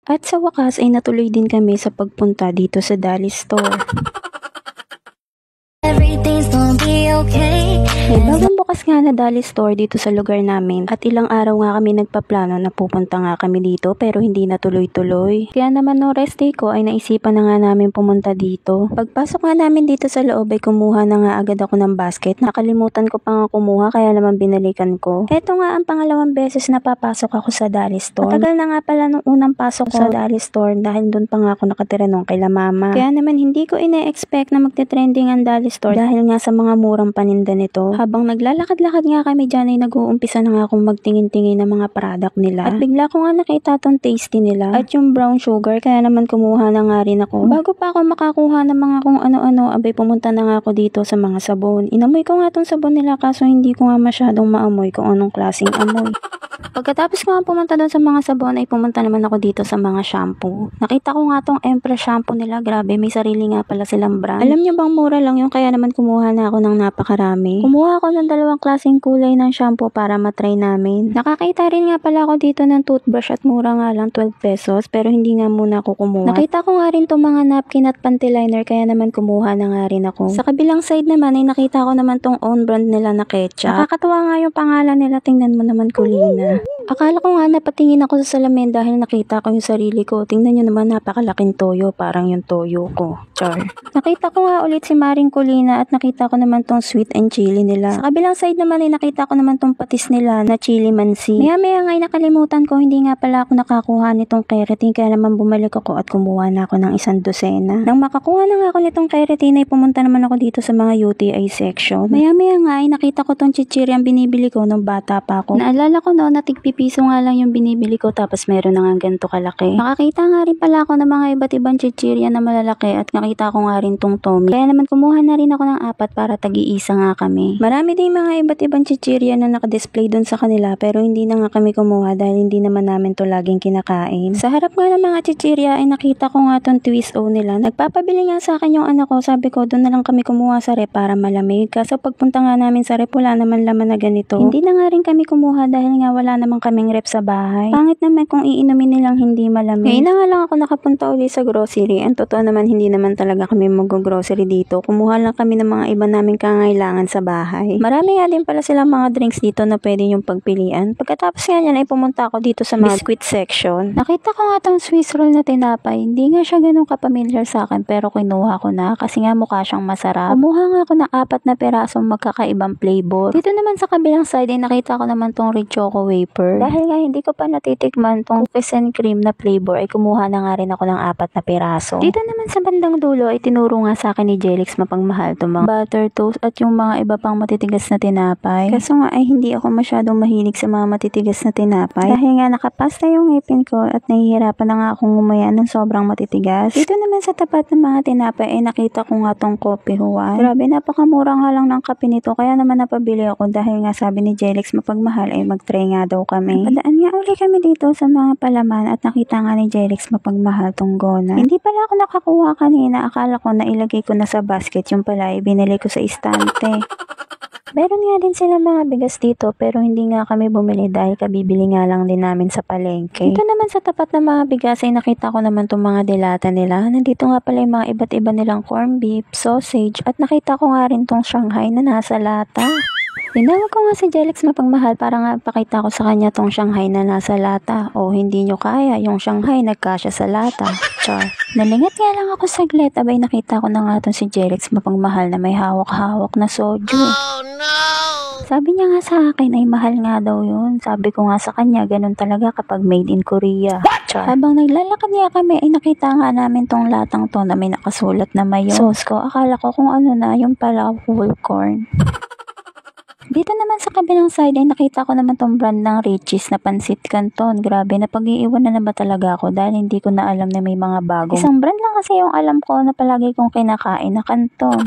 At sa wakas ay natuloy din kami sa pagpunta dito sa Dolly Store. Everything's gonna be okay. May bagong bukas nga na Dolly Store dito sa lugar namin at ilang araw nga kami nagpaplano na pupunta nga kami dito pero hindi na tuloy-tuloy. Kaya naman no rest day ko ay naisipan na nga namin pumunta dito. Pagpasok nga namin dito sa loob ay kumuha na nga agad ako ng basket. Nakalimutan ko pa nga kumuha kaya naman binalikan ko. Eto nga ang pangalawang beses na papasok ako sa Dolly Store. Matagal na nga pala nung unang pasok ko sa Dolly Store dahil doon pa nga ako nakatira nung kaila mama. Kaya naman hindi ko ine-expect na magte-trending ang Dolly Store dahil nga sa mga murang paninda nito. Habang naglalakad-lakad nga kami dyan ay nag-uumpisa na nga akong magtingin-tingin ng mga product nila. At bigla ko nga nakita tong tasty nila at yung brown sugar kaya naman kumuha na nga rin ako. Bago pa ako makakuha ng mga kung ano-ano abay pumunta na nga ako dito sa mga sabon. Inamoy ko nga tong sabon nila kaso hindi ko nga masyadong maamoy kung anong klaseng amoy. Pagkatapos ko nga pumunta doon sa mga sabon ay pumunta naman ako dito sa mga shampoo. Nakita ko nga tong Empress shampoo nila. Grabe, may sarili nga pala silang brand. Alam nyo bang mura lang yung kaya naman kumuha na ako ng napakarami. Kumuha ako ng dalawang klaseng kulay ng shampoo para matry namin. Nakakita rin nga pala ako dito ng toothbrush at mura nga lang 12 pesos pero hindi nga muna ako kumuha. Nakita ko nga rin tong mga napkin at panty liner kaya naman kumuha na nga rin ako. Sa kabilang side naman ay nakita ko naman tong own brand nila na ketchup. Nakakatuwa nga yung pangalan nila. Tingnan mo naman, Kulina. Akala ko nga napatingin ako sa salamin dahil nakita ko yung sarili ko. Tingnan nyo naman, napakalaking toyo. Parang yung toyo ko. Char. Nakita ko nga ulit si Maring Kulina at nakita ko naman tong sweet and chili nila. Sa kabilang side naman ay nakita ko naman tong patis nila na chili mansi. Maya-maya nga ay nakalimutan ko, hindi nga pala ako nakakuha nitong keratin kaya naman bumalik ako at kumuha na ako ng 1 dosena. Nang makakuha na nga ako nitong keratin ay pumunta naman ako dito sa mga UTI section. Maya-maya nga ay nakita ko tong chichiri ang binibili ko nung bata pa ako. Naalala ko no na tigpipiso nga lang yung binibili ko tapos meron na nga ganito kalaki. Nakakita nga rin pala ako ng mga iba't ibang chichirya na malalaki at nakita ko nga rin tong Tommy. Kaya naman kumuha na rin ako ng 4 para tagi-isa nga kami. Marami din mga iba't ibang chichirya na nakadisplay dun sa kanila pero hindi na nga kami kumuha dahil hindi naman namin to laging kinakain. Sa harap nga ng mga chichirya ay nakita ko nga tong Twist O nila. Nagpapabili nga sa akin yung anak ko. Sabi ko doon na lang kami kumuha sa rep para malamig. Kaso pagpunta nga namin sa rep wala naman laman na ganito. Hindi na nga rin kami kumuha dahil nga wala naman kaming rep sa bahay. Pangit naman kung iinumin nilang hindi malamig. Ngayon na nga lang ako nakapunta uli sa grocery. Ang totoo naman hindi naman talaga kami mag-grocery dito. Kumuha lang kami ng mga iba naming kangailangan sa bahay. Marami nga din pala silang mga drinks dito na pwede yung pagpilian. Pagkatapos nga yan ay pumunta ako dito sa biscuit section. Nakita ko nga tong Swiss roll na tinapay. Hindi nga siya ganun kapamilyar sa akin pero kinuha ko na kasi nga mukha siyang masarap. Kumuha nga ako ng 4 na perasong magkakaibang flavor. Dito naman sa kabilang side ay nakita ko naman tong Red Choco Wafer. Dahil nga hindi ko pa natitikman tong cookies and cream na flavor ay kumuha na nga rin ako ng 4 na peraso. Dito naman sa bandang dulo ay tinuro nga sa akin ni Jelix mapagmahal tong mga butter toast at yung mga iba pang matitigas na tinapay. Kaso nga ay hindi ako masyadong mahilig sa mga matitigas na tinapay. Dahil nga nakapasta yung ngipin ko at nahihirapan na nga akong ngumaya ng sobrang matitigas. Dito naman sa tapat ng mga tinapay ay nakita ko nga tong Kopi Huwan. Grabe, napakamura nga lang ng kape nito kaya naman napabili ako dahil nga sabi ni Jelix mapagmahal ay mag-try nga daw kami. Padaan nga uli kami dito sa mga palaman at nakita nga ni Jelix mapagmahal tong Gona. Hindi pala ako nakakuha kanina. Akala ko na ilagay ko na sa basket, yung pala ay binili ko sa istante. Meron nga din sila mga bigas dito pero hindi nga kami bumili dahil kabibili nga lang din namin sa palengke. Dito naman sa tapat ng mga bigas ay nakita ko naman itong mga dilata nila. Nandito nga pala yung mga iba't iba nilang corned beef, sausage at nakita ko nga rin tong Shanghai na nasa lata. Tinawag ko nga si Jelix mapagmahal para nga pakita ko sa kanya tong Shanghai na nasa lata. O hindi nyo kaya, yung Shanghai nagkasya sa lata. Char. Nalingat nga lang ako saglit, abay nakita ko na nga tong si Jelix mapagmahal na may hawak-hawak na soju. Oh no! Sabi niya nga sa akin ay mahal nga daw yun. Sabi ko nga sa kanya, ganun talaga kapag made in Korea. Char. Habang naglalakad nga kami ay nakita nga namin tong latang to na may nakasulat na mayo. Sauce ko, akala ko kung ano na, yung pala whole corn. Dito naman sa kabilang side ay nakita ko naman tong brand ng Richie's na pansit canton. Grabe, napag-iiwan na ba talaga ako dahil hindi ko na alam na may mga bagong. Isang brand lang kasi yung alam ko na palagi kong kinakain na canton.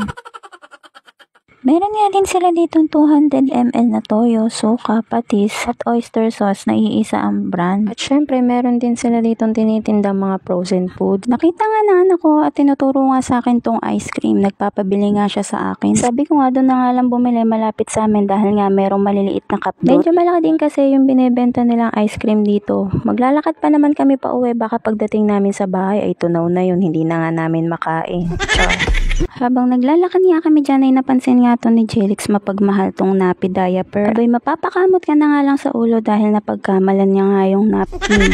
Meron nga din sila ditong 200 ml na toyo, suka, patis, at oyster sauce na iisa ang brand. At syempre, meron din sila ditong tinitindang mga frozen food. Nakita nga ng anak ko at tinuturo nga sa akin tong ice cream. Nagpapabili nga siya sa akin. Sabi ko nga doon na nga lang bumili malapit sa amin dahil nga merong maliliit na cup doon. Medyo malaki din kasi yung binebenta nilang ice cream dito. Maglalakad pa naman kami pa uwi, baka pagdating namin sa bahay ay tunaw na yun, hindi na nga namin makain. Habang naglalakad nga kami dyan ay napansin nga to ni Jelix mapagmahal tong nappy diaper. Abay, mapapakamot ka na nga lang sa ulo dahil napagkamalan niya nga yung napkin.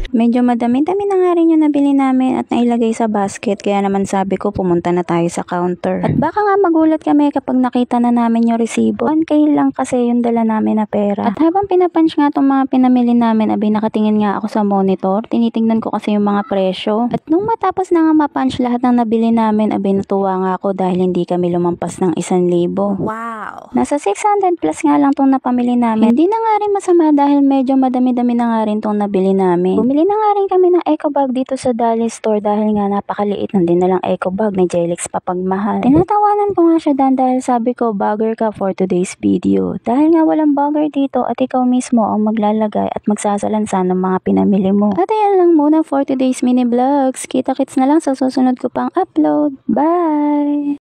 Medyo madami-dami na nga rin yung nabili namin at nailagay sa basket, kaya naman sabi ko pumunta na tayo sa counter. At baka nga magulat kami kapag nakita na namin yung resibo. 1K lang kasi yung dala namin na pera. At habang pinapunch nga tong mga pinamili namin, abay nakatingin nga ako sa monitor. Tinitingnan ko kasi yung mga presyo. At nung matapos na nga mapunch lahat ng nabili namin, abay natuwa nga ako dahil hindi kami lumampas ng 1,000. Wow. Nasa 600 plus nga lang tong napamili namin. Hindi na nga rin masama dahil medyo madami-dami na nga rin tong nabili namin. Bumili na nga rin kami ng eco bag dito sa Dolly Store dahil nga napakaliit ng dinalang eco bag ni Jelix papagmahal. Tinatawanan ko nga siya dahil sabi ko bagger ka for today's video. Dahil nga walang bagger dito at ikaw mismo ang maglalagay at magsasalansa ng mga pinamili mo. At ayan lang muna for today's mini vlogs. Kita-kits na lang sa susunod ko pang upload. Bye!